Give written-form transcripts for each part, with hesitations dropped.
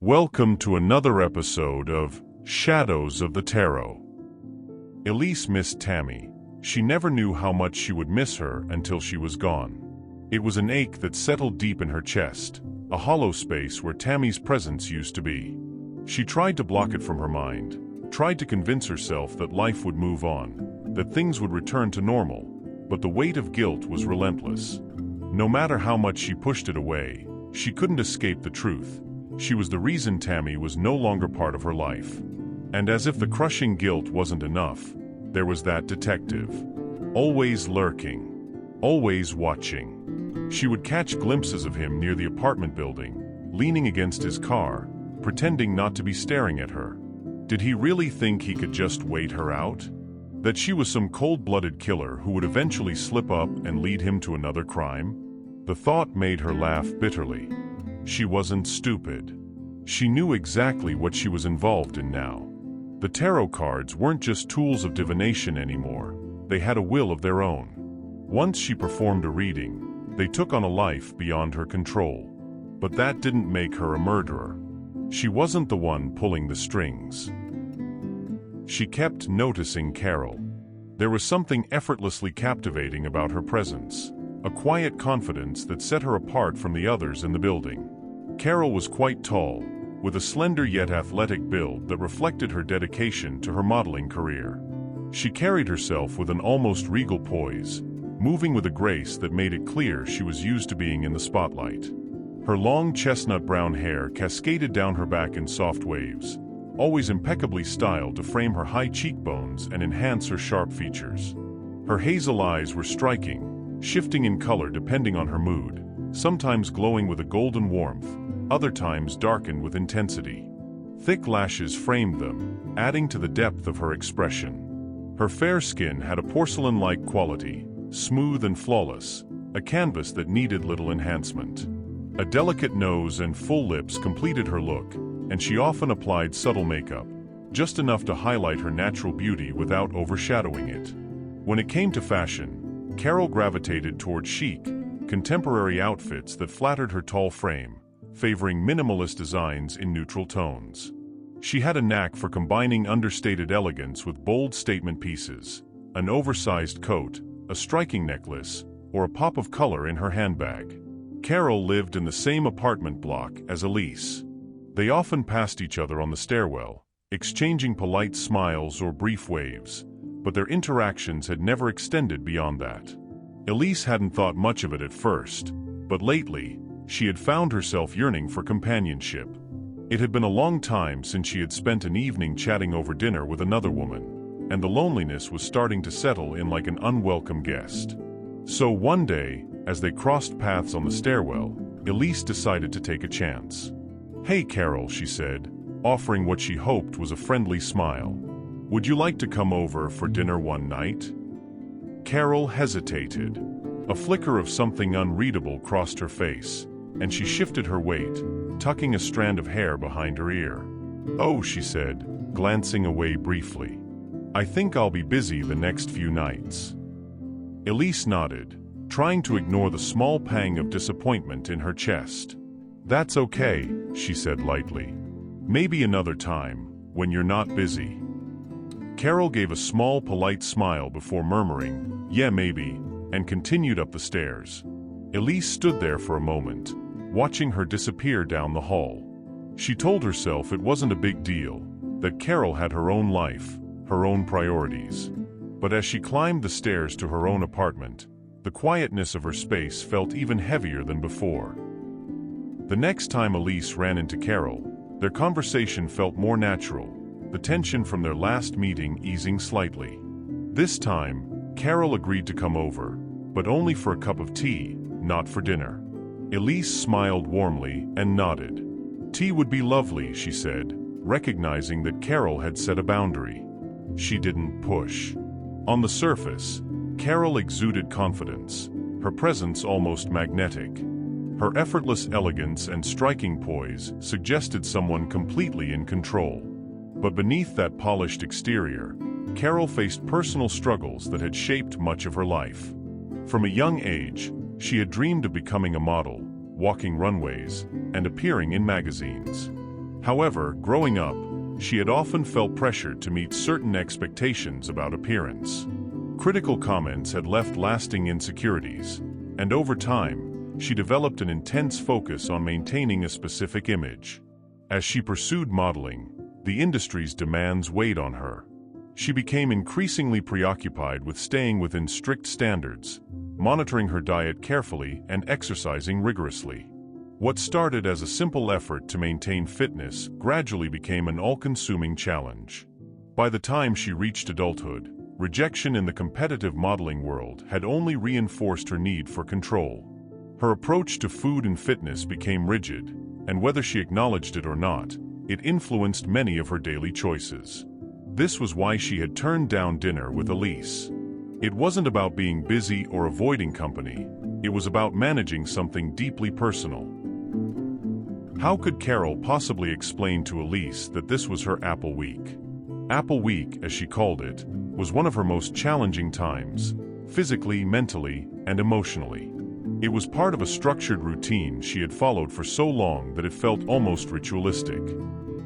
Welcome to another episode of Shadows of the Tarot. Elise missed Tammy. She never knew how much she would miss her until she was gone. It was an ache that settled deep in her chest, a hollow space where Tammy's presence used to be. She tried to block it from her mind, tried to convince herself that life would move on, that things would return to normal, but the weight of guilt was relentless. No matter how much she pushed it away, she couldn't escape the truth. She was the reason Tammy was no longer part of her life. And as if the crushing guilt wasn't enough, there was that detective. Always lurking. Always watching. She would catch glimpses of him near the apartment building, leaning against his car, pretending not to be staring at her. Did he really think he could just wait her out? That she was some cold-blooded killer who would eventually slip up and lead him to another crime? The thought made her laugh bitterly. She wasn't stupid. She knew exactly what she was involved in now. The tarot cards weren't just tools of divination anymore. They had a will of their own. Once she performed a reading, they took on a life beyond her control. But that didn't make her a murderer. She wasn't the one pulling the strings. She kept noticing Carol. There was something effortlessly captivating about her presence, a quiet confidence that set her apart from the others in the building. Carol was quite tall, with a slender yet athletic build that reflected her dedication to her modeling career. She carried herself with an almost regal poise, moving with a grace that made it clear she was used to being in the spotlight. Her long chestnut brown hair cascaded down her back in soft waves, always impeccably styled to frame her high cheekbones and enhance her sharp features. Her hazel eyes were striking, shifting in color depending on her mood, sometimes glowing with a golden warmth, other times darkened with intensity. Thick lashes framed them, adding to the depth of her expression. Her fair skin had a porcelain-like quality, smooth and flawless, a canvas that needed little enhancement. A delicate nose and full lips completed her look, and she often applied subtle makeup, just enough to highlight her natural beauty without overshadowing it. When it came to fashion, Carol gravitated toward chic, contemporary outfits that flattered her tall frame, favoring minimalist designs in neutral tones. She had a knack for combining understated elegance with bold statement pieces, an oversized coat, a striking necklace, or a pop of color in her handbag. Carol lived in the same apartment block as Elise. They often passed each other on the stairwell, exchanging polite smiles or brief waves, but their interactions had never extended beyond that. Elise hadn't thought much of it at first, but lately, she had found herself yearning for companionship. It had been a long time since she had spent an evening chatting over dinner with another woman, and the loneliness was starting to settle in like an unwelcome guest. So one day, as they crossed paths on the stairwell, Elise decided to take a chance. "Hey Carol," she said, offering what she hoped was a friendly smile. "Would you like to come over for dinner one night?" Carol hesitated. A flicker of something unreadable crossed her face, and she shifted her weight, tucking a strand of hair behind her ear. "Oh," she said, glancing away briefly. "I think I'll be busy the next few nights." Elise nodded, trying to ignore the small pang of disappointment in her chest. "That's okay," she said lightly. "Maybe another time, when you're not busy." Carol gave a small, polite smile before murmuring, "Yeah, maybe," and continued up the stairs. Elise stood there for a moment, watching her disappear down the hall. She told herself it wasn't a big deal, that Carol had her own life, her own priorities. But as she climbed the stairs to her own apartment, the quietness of her space felt even heavier than before. The next time Elise ran into Carol, their conversation felt more natural, the tension from their last meeting easing slightly. This time, Carol agreed to come over, but only for a cup of tea, not for dinner. Elise smiled warmly and nodded. "Tea would be lovely," she said, recognizing that Carol had set a boundary. She didn't push. On the surface, Carol exuded confidence, her presence almost magnetic. Her effortless elegance and striking poise suggested someone completely in control. But beneath that polished exterior, Carol faced personal struggles that had shaped much of her life. From a young age, she had dreamed of becoming a model, walking runways, and appearing in magazines. However, growing up, she had often felt pressured to meet certain expectations about appearance. Critical comments had left lasting insecurities, and over time, she developed an intense focus on maintaining a specific image. As she pursued modeling, the industry's demands weighed on her. She became increasingly preoccupied with staying within strict standards, monitoring her diet carefully and exercising rigorously. What started as a simple effort to maintain fitness gradually became an all-consuming challenge. By the time she reached adulthood, rejection in the competitive modeling world had only reinforced her need for control. Her approach to food and fitness became rigid, and whether she acknowledged it or not, it influenced many of her daily choices. This was why she had turned down dinner with Elise. It wasn't about being busy or avoiding company, it was about managing something deeply personal. How could Carol possibly explain to Elise that this was her Apple Week? Apple Week, as she called it, was one of her most challenging times, physically, mentally, and emotionally. It was part of a structured routine she had followed for so long that it felt almost ritualistic.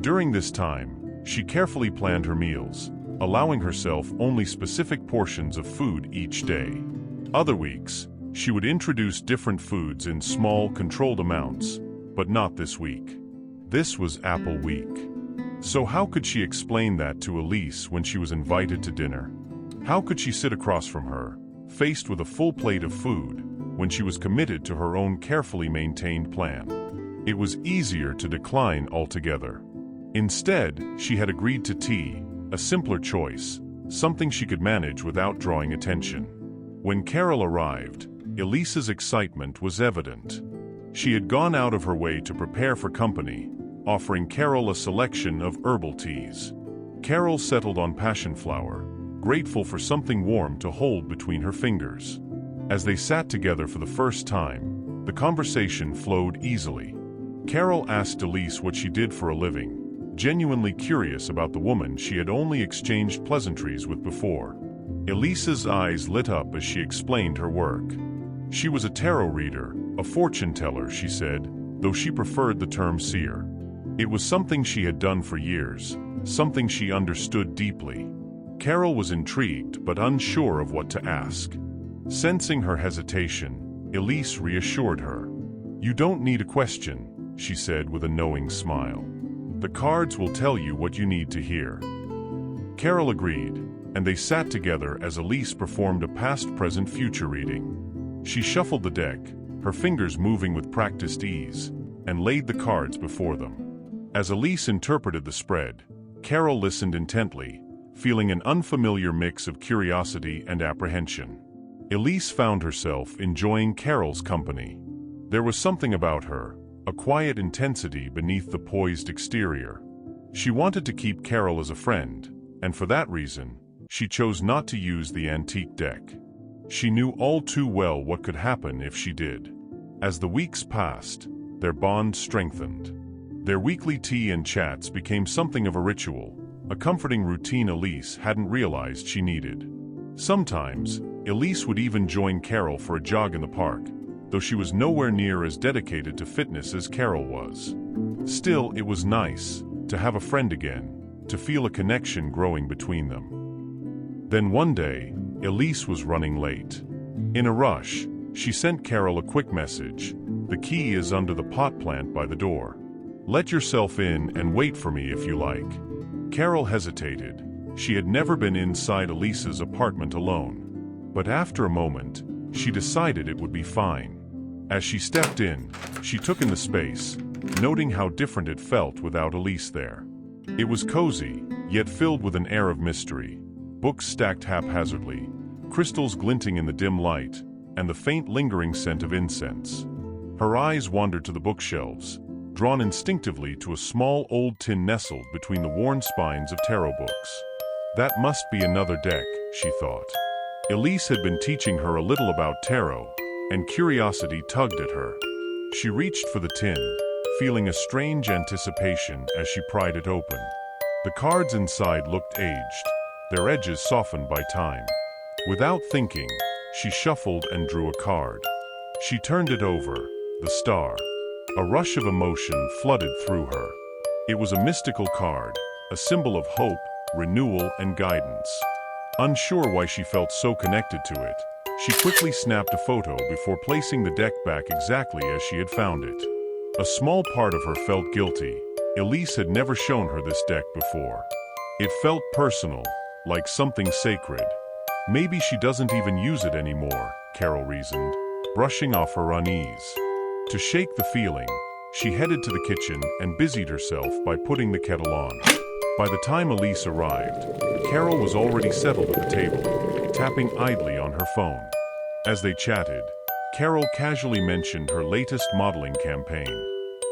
During this time, she carefully planned her meals, allowing herself only specific portions of food each day. Other weeks, she would introduce different foods in small, controlled amounts, but not this week. This was Apple Week. So how could she explain that to Elise when she was invited to dinner? How could she sit across from her, faced with a full plate of food, when she was committed to her own carefully maintained plan? It was easier to decline altogether. Instead, she had agreed to tea, a simpler choice, something she could manage without drawing attention. When Carol arrived, Elise's excitement was evident. She had gone out of her way to prepare for company, offering Carol a selection of herbal teas. Carol settled on passion flower, grateful for something warm to hold between her fingers. As they sat together for the first time, the conversation flowed easily. Carol asked Elise what she did for a living, genuinely curious about the woman she had only exchanged pleasantries with before. Elise's eyes lit up as she explained her work. She was a tarot reader, a fortune teller, she said, though she preferred the term seer. It was something she had done for years, something she understood deeply. Carol was intrigued but unsure of what to ask. Sensing her hesitation, Elise reassured her. "You don't need a question," she said with a knowing smile. "The cards will tell you what you need to hear." Carol agreed, and they sat together as Elise performed a past-present-future reading. She shuffled the deck, her fingers moving with practiced ease, and laid the cards before them. As Elise interpreted the spread, Carol listened intently, feeling an unfamiliar mix of curiosity and apprehension. Elise found herself enjoying Carol's company. There was something about her, a quiet intensity beneath the poised exterior. She wanted to keep Carol as a friend, and for that reason, she chose not to use the antique deck. She knew all too well what could happen if she did. As the weeks passed, their bond strengthened. Their weekly tea and chats became something of a ritual, a comforting routine Elise hadn't realized she needed. Sometimes, Elise would even join Carol for a jog in the park, though she was nowhere near as dedicated to fitness as Carol was. Still, it was nice to have a friend again, to feel a connection growing between them. Then one day, Elise was running late. In a rush, she sent Carol a quick message. "The key is under the pot plant by the door. Let yourself in and wait for me if you like." Carol hesitated. She had never been inside Elise's apartment alone. But after a moment, she decided it would be fine. As she stepped in, she took in the space, noting how different it felt without Elise there. It was cozy, yet filled with an air of mystery. Books stacked haphazardly, crystals glinting in the dim light, and the faint lingering scent of incense. Her eyes wandered to the bookshelves, drawn instinctively to a small old tin nestled between the worn spines of tarot books. That must be another deck, she thought. Elise had been teaching her a little about tarot, and curiosity tugged at her. She reached for the tin, feeling a strange anticipation as she pried it open. The cards inside looked aged, their edges softened by time. Without thinking, she shuffled and drew a card. She turned it over, the star. A rush of emotion flooded through her. It was a mystical card, a symbol of hope, renewal, and guidance. Unsure why she felt so connected to it, she quickly snapped a photo before placing the deck back exactly as she had found it. A small part of her felt guilty. Elise had never shown her this deck before. It felt personal, like something sacred. Maybe she doesn't even use it anymore, Carol reasoned, brushing off her unease. To shake the feeling, she headed to the kitchen and busied herself by putting the kettle on. By the time Elise arrived, Carol was already settled at the table, tapping idly on her phone. As they chatted, Carol casually mentioned her latest modeling campaign.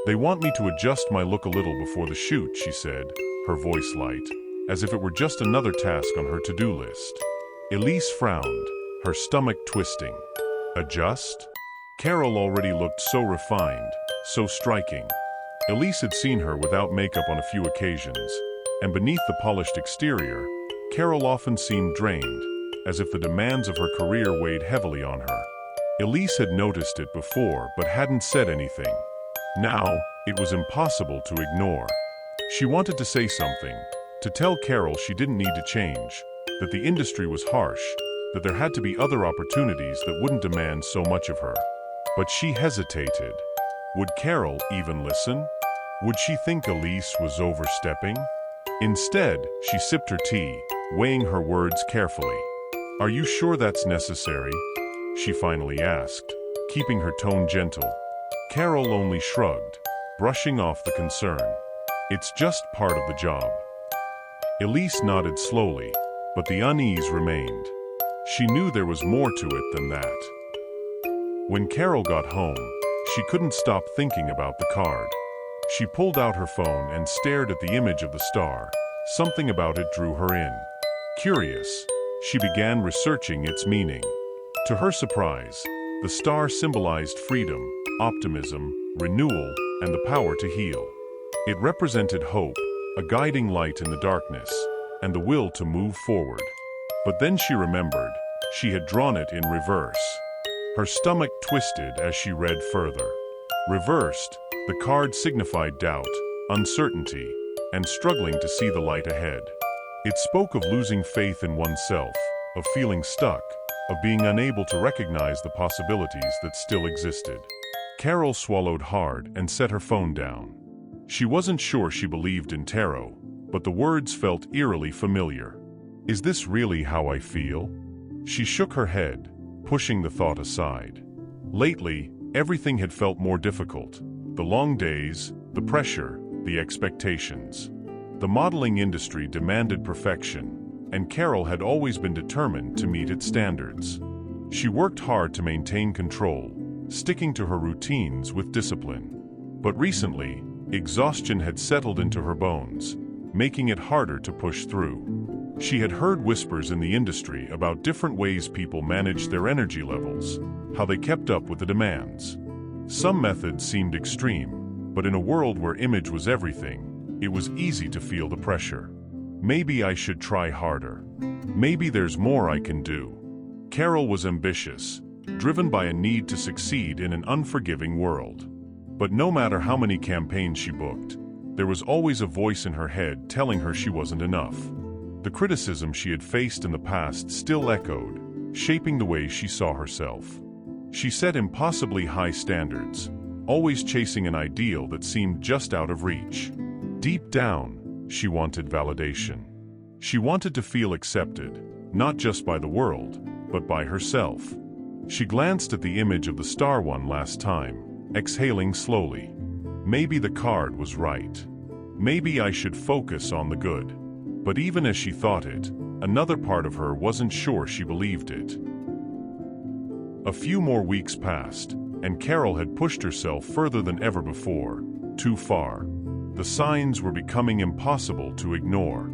"They want me to adjust my look a little before the shoot," she said, her voice light, as if it were just another task on her to-do list. Elise frowned, her stomach twisting. Adjust? Carol already looked so refined, so striking. Elise had seen her without makeup on a few occasions, and beneath the polished exterior, Carol often seemed drained, as if the demands of her career weighed heavily on her. Elise had noticed it before but hadn't said anything. Now, it was impossible to ignore. She wanted to say something, to tell Carol she didn't need to change, that the industry was harsh, that there had to be other opportunities that wouldn't demand so much of her. But she hesitated. Would Carol even listen? Would she think Elise was overstepping? Instead, she sipped her tea, weighing her words carefully. "Are you sure that's necessary?" she finally asked, keeping her tone gentle. Carol only shrugged, brushing off the concern. "It's just part of the job." Elise nodded slowly, but the unease remained. She knew there was more to it than that. When Carol got home, she couldn't stop thinking about the card. She pulled out her phone and stared at the image of the star. Something about it drew her in. Curious, she began researching its meaning. To her surprise, the star symbolized freedom, optimism, renewal, and the power to heal. It represented hope, a guiding light in the darkness, and the will to move forward. But then she remembered, she had drawn it in reverse. Her stomach twisted as she read further. Reversed, the card signified doubt, uncertainty, and struggling to see the light ahead. It spoke of losing faith in oneself, of feeling stuck, of being unable to recognize the possibilities that still existed. Carol swallowed hard and set her phone down. She wasn't sure she believed in tarot, but the words felt eerily familiar. Is this really how I feel? She shook her head, pushing the thought aside. Lately, everything had felt more difficult. The long days, the pressure, the expectations. The modeling industry demanded perfection, and Carol had always been determined to meet its standards. She worked hard to maintain control, sticking to her routines with discipline. But recently, exhaustion had settled into her bones, making it harder to push through. She had heard whispers in the industry about different ways people managed their energy levels, how they kept up with the demands. Some methods seemed extreme, but in a world where image was everything, it was easy to feel the pressure. Maybe I should try harder. Maybe there's more I can do. Carol was ambitious, driven by a need to succeed in an unforgiving world. But no matter how many campaigns she booked, there was always a voice in her head telling her she wasn't enough. The criticism she had faced in the past still echoed, shaping the way she saw herself. She set impossibly high standards, always chasing an ideal that seemed just out of reach. Deep down, she wanted validation. She wanted to feel accepted, not just by the world, but by herself. She glanced at the image of the star one last time, exhaling slowly. Maybe the card was right. Maybe I should focus on the good. But even as she thought it, another part of her wasn't sure she believed it. A few more weeks passed, and Carol had pushed herself further than ever before, too far. The signs were becoming impossible to ignore.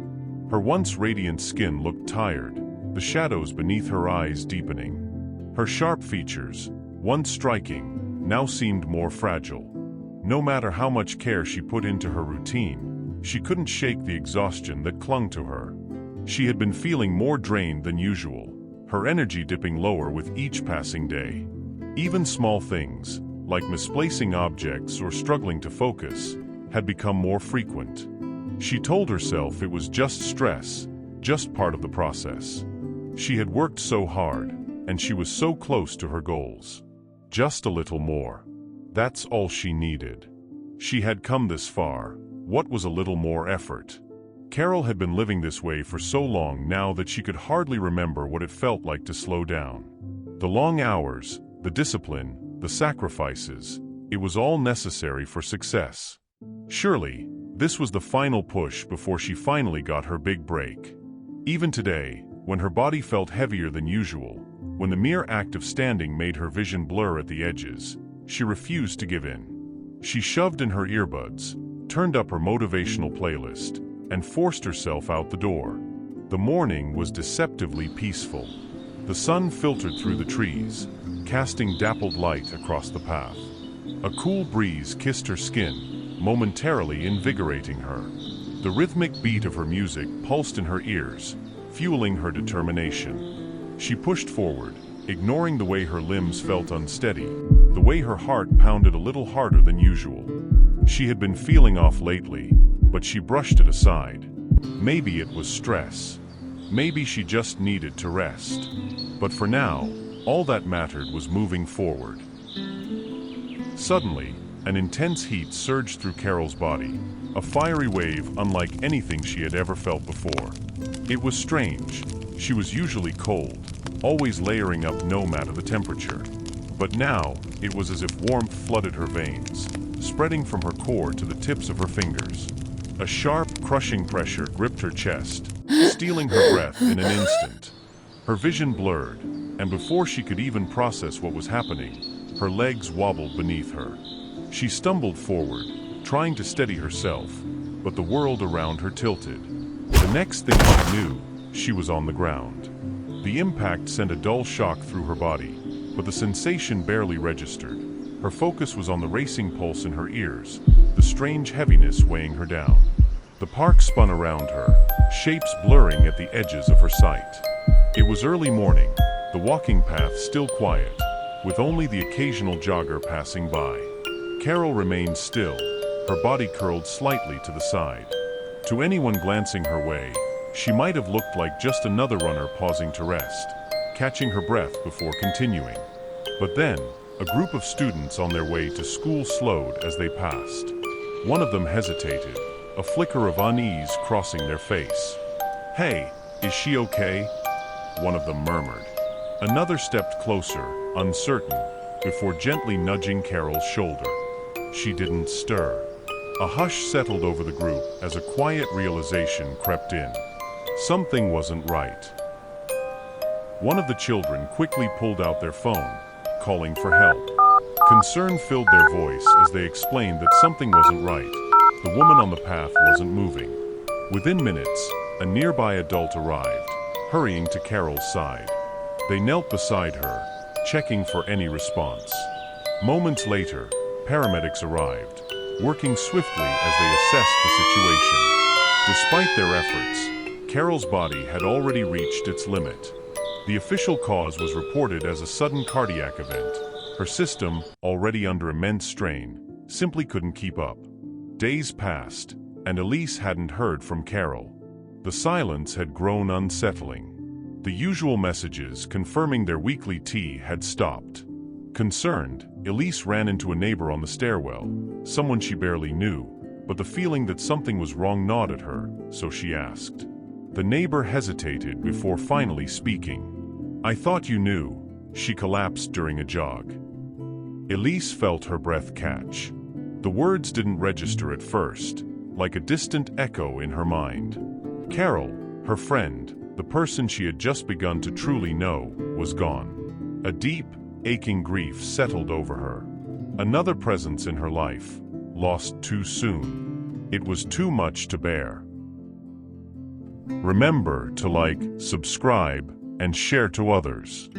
Her once radiant skin looked tired, the shadows beneath her eyes deepening. Her sharp features, once striking, now seemed more fragile. No matter how much care she put into her routine, she couldn't shake the exhaustion that clung to her. She had been feeling more drained than usual, her energy dipping lower with each passing day. Even small things, like misplacing objects or struggling to focus, had become more frequent. She told herself it was just stress, just part of the process. She had worked so hard, and she was so close to her goals. Just a little more. That's all she needed. She had come this far. What was a little more effort? Carol had been living this way for so long now that she could hardly remember what it felt like to slow down. The long hours, the discipline, the sacrifices, it was all necessary for success. Surely, this was the final push before she finally got her big break. Even today, when her body felt heavier than usual, when the mere act of standing made her vision blur at the edges, she refused to give in. She shoved in her earbuds, turned up her motivational playlist, and forced herself out the door. The morning was deceptively peaceful. The sun filtered through the trees, casting dappled light across the path. A cool breeze kissed her skin, momentarily invigorating her. The rhythmic beat of her music pulsed in her ears, fueling her determination. She pushed forward, ignoring the way her limbs felt unsteady, the way her heart pounded a little harder than usual. She had been feeling off lately, but she brushed it aside. Maybe it was stress. Maybe she just needed to rest. But for now, all that mattered was moving forward. Suddenly, an intense heat surged through Carol's body, a fiery wave unlike anything she had ever felt before. It was strange. She was usually cold, always layering up no matter the temperature. But now, it was as if warmth flooded her veins, spreading from her core to the tips of her fingers. A sharp, crushing pressure gripped her chest, stealing her breath in an instant. Her vision blurred, and before she could even process what was happening, her legs wobbled beneath her. She stumbled forward, trying to steady herself, but the world around her tilted. The next thing she knew, she was on the ground. The impact sent a dull shock through her body, but the sensation barely registered. Her focus was on the racing pulse in her ears, the strange heaviness weighing her down. The park spun around her, shapes blurring at the edges of her sight. It was early morning, the walking path still quiet, with only the occasional jogger passing by. Carol remained still, her body curled slightly to the side. To anyone glancing her way, she might have looked like just another runner pausing to rest, catching her breath before continuing. But then, a group of students on their way to school slowed as they passed. One of them hesitated, a flicker of unease crossing their face. "Hey, is she okay?" one of them murmured. Another stepped closer, uncertain, before gently nudging Carol's shoulder. She didn't stir. A hush settled over the group as a quiet realization crept in. Something wasn't right. One of the children quickly pulled out their phone, calling for help. Concern filled their voice as they explained that something wasn't right. The woman on the path wasn't moving. Within minutes, a nearby adult arrived, hurrying to Carol's side. They knelt beside her, checking for any response. Moments later, paramedics arrived, working swiftly as they assessed the situation. Despite their efforts, Carol's body had already reached its limit. The official cause was reported as a sudden cardiac event. Her system, already under immense strain, simply couldn't keep up. Days passed, and Elise hadn't heard from Carol. The silence had grown unsettling. The usual messages confirming their weekly tea had stopped. Concerned, Elise ran into a neighbor on the stairwell, someone she barely knew, but the feeling that something was wrong gnawed at her, so she asked. The neighbor hesitated before finally speaking. "I thought you knew." She collapsed during a jog. Elise felt her breath catch. The words didn't register at first, like a distant echo in her mind. Carol, her friend, the person she had just begun to truly know, was gone. A deep, aching grief settled over her. Another presence in her life, lost too soon. It was too much to bear. Remember to like, subscribe, and share to others,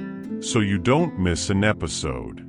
so you don't miss an episode.